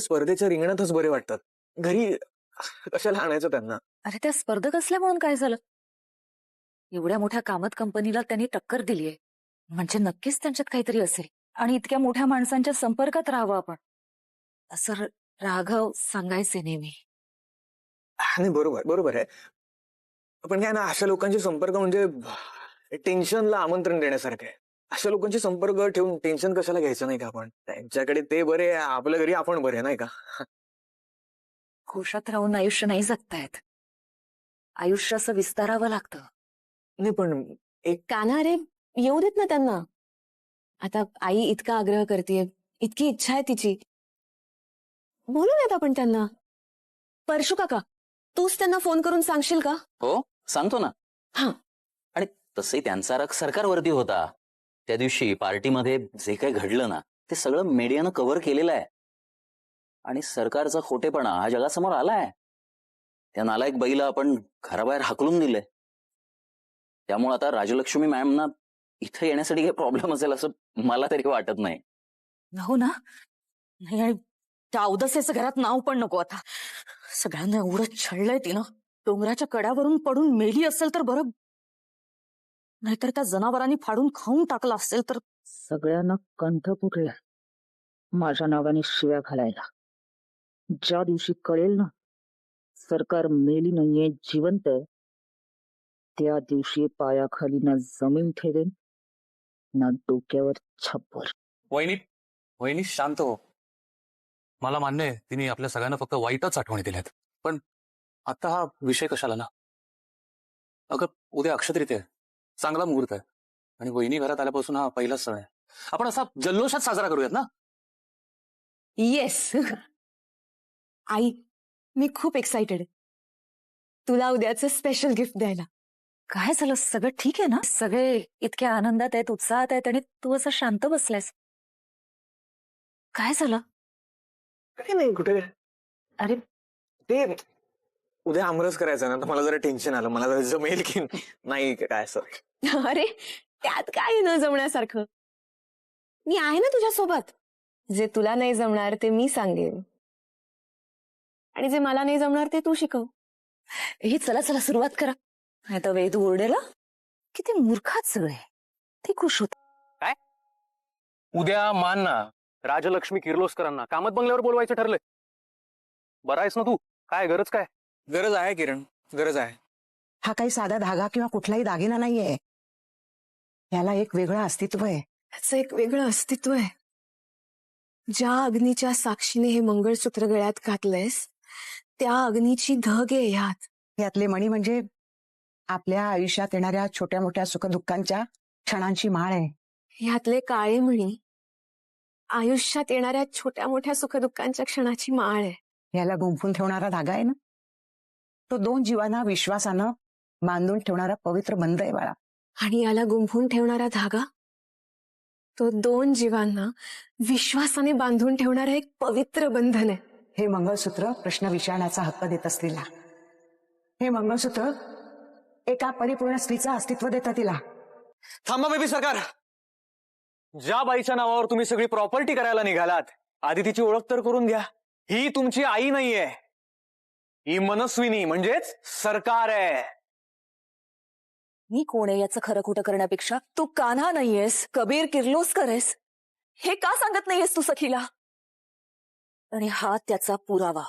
स्पर्धेच्या रिंगणातच बरे वाटतात. घरी कशाला आणायचं त्यांना? अरे त्या स्पर्धक असल्या म्हणून काय झालं? एवढ्या मोठ्या कामत कंपनीला त्यांनी टक्कर दिलीये, म्हणजे नक्कीच त्यांच्यात काहीतरी असेल. आणि इतक्या मोठ्या माणसांच्या संपर्कात राहावं आपण, असं राघव सांगायचे नेहमी. नाही, बरोबर बरोबर आहे. पण काय ना, अशा लोकांचे संपर्क म्हणजे टेन्शनला आमंत्रण देण्यासारखं आहे. अशा लोकांचे संपर्क ठेवून टेन्शन कशाला घ्यायचं, नाही का? आपण त्यांच्याकडे ते बरे, आपल्या घरी आपण बरे, नाही का? खुशात राहून आयुष्य नाही जगता येत. आयुष्य असं विस्तारावं लागतं. नाही पण एक कान्हा रे, येऊ देत ना त्यांना. आता आई इतका आग्रह करते, इतकी इच्छा आहे तिची, बोलूयात आपण त्यांना. परशु काका, तूच त्यांना फोन करून सांगशील का? हो, सांगतो ना. हा. आणि तसंही त्यांचा राग सरकारवरती होता. त्या दिवशी पार्टीमध्ये जे काही घडलं ना, ते सगळं मीडियानं कव्हर केलेलं आहे. आणि सरकारचा खोटेपणा हा जगासमोर आलाय. त्या नालायक बाईला आपण घराबाहेर हाकलून दिले. त्यामुळे आता राजलक्ष्मी मॅमना इथं येण्यासाठी काही प्रॉब्लेम असेल असं मला तरी वाटत नाही. हो ना? नाही, आणि त्या औदसेचं घरात नाव पण नको आता. सगळ्यांना एवढं छळलंय तिनं. डोंगराच्या कड्यावरून पडून मेली असेल तर बरं, नाहीतर त्या जनावरांनी फाडून खाऊन टाकला असेल तर. सगळ्यांना कंठ फुटला माझ्या नावाने शिव्या घालायला. ज्या दिवशी कळेल ना सरकार मेली नाहीये, जिवंत आहे, त्या दिवशी पायाखाली ना जमीन ठेवेन ना डोक्यावर छप्पर. वहिनी शांत हो. मला मान्य आहे तिने आपल्या सगळ्यांना फक्त वाईटच आठवणी दिल्यात, पण आता हा विषय कशाला ना? अगं उद्या अक्षतरीती आहे, चांगला मुहूर्त आहे, आणि वहिनी घरात आल्यापासून हा पहिलाच सण आहे. आपण असा जल्लोषात साजरा करूयात ना? येस. आई, मी खूप एक्साइटेड आहे तुला उद्याचं स्पेशल गिफ्ट द्यायला. काय झालं? सगळं ठीक आहे ना? सगळे इतक्या आनंदात आहेत, उत्साहात आहेत, आणि तू असं शांत बसलायस. काय झालं? काही नाही. कुठे? अरे ते उद्या आमरस करायचा ना, तर मला जरा टेन्शन आलं. मला जरा जमेल की नाही काय असं. अरे त्यात काय न जमण्यासारखं? मी आहे ना तुझ्या सोबत. जे तुला नाही जमणार ते मी सांगेन, आणि जे मला नाही जमणार ते तू शिकव. ही चला चला सुरुवात करा, नाही तर वेद ओरडेला. किती मूर्खात सगळे. ते खुश होत. काय उद्या मान ना राजलक्ष्मी किर्लोस्करांना कामत बंगल्यावर बोलवायचं ठरलंय. बरा आहेस ना तू? काय गरज? काय गरज आहे किरण, गरज आहे. हा काही साधा धागा किंवा कुठलाही दागिना नाहीये. याला एक वेगळं अस्तित्व आहे. त्याचं एक वेगळं अस्तित्व आहे. ज्या अग्नीच्या साक्षीने हे मंगळसूत्र गळ्यात घातलंयस, त्या अग्नीची धग आहे ह्यात. यातले मणी म्हणजे आपल्या आयुष्यात येणाऱ्या छोट्या मोठ्या सुखदुःखांच्या क्षणांची माळ आहे. ह्यातले काळे मणी आयुष्यात येणाऱ्या छोट्या मोठ्या सुखदुःखांच्या क्षणाची माळ आहे. याला गुंफून ठेवणारा धागा आहे ना, तो दोन जीवांना विश्वासानं बांधून ठेवणारा पवित्र बंध आहे बाळा. आणि याला गुंफून ठेवणारा धागा, तो दोन जीवांना विश्वासाने बांधून ठेवणारा एक पवित्र बंधन आहे. हे मंगळसूत्र प्रश्न विचारण्याचा हक्क देत असलेला. हे मंगळसूत्र एका परिपूर्ण स्त्रीचं अस्तित्व देतं तिला. थांबा बेबी सरकार. ज्या बाईच्या नावावर तुम्ही सगळी प्रॉपर्टी करायला निघालात, आधी तिची ओळख तर करून घ्या. ही तुमची आई नाहीये, ही मनस्विनी म्हणजेच सरकार आहे. मी कोण आहे याचं खरं खोटं करण्यापेक्षा तू कान्हा नाहीयेस, कबीर किर्लोस्कर आहेस, हे का सांगत नाहीयेस तू सखीला? आणि हा त्याचा पुरावा.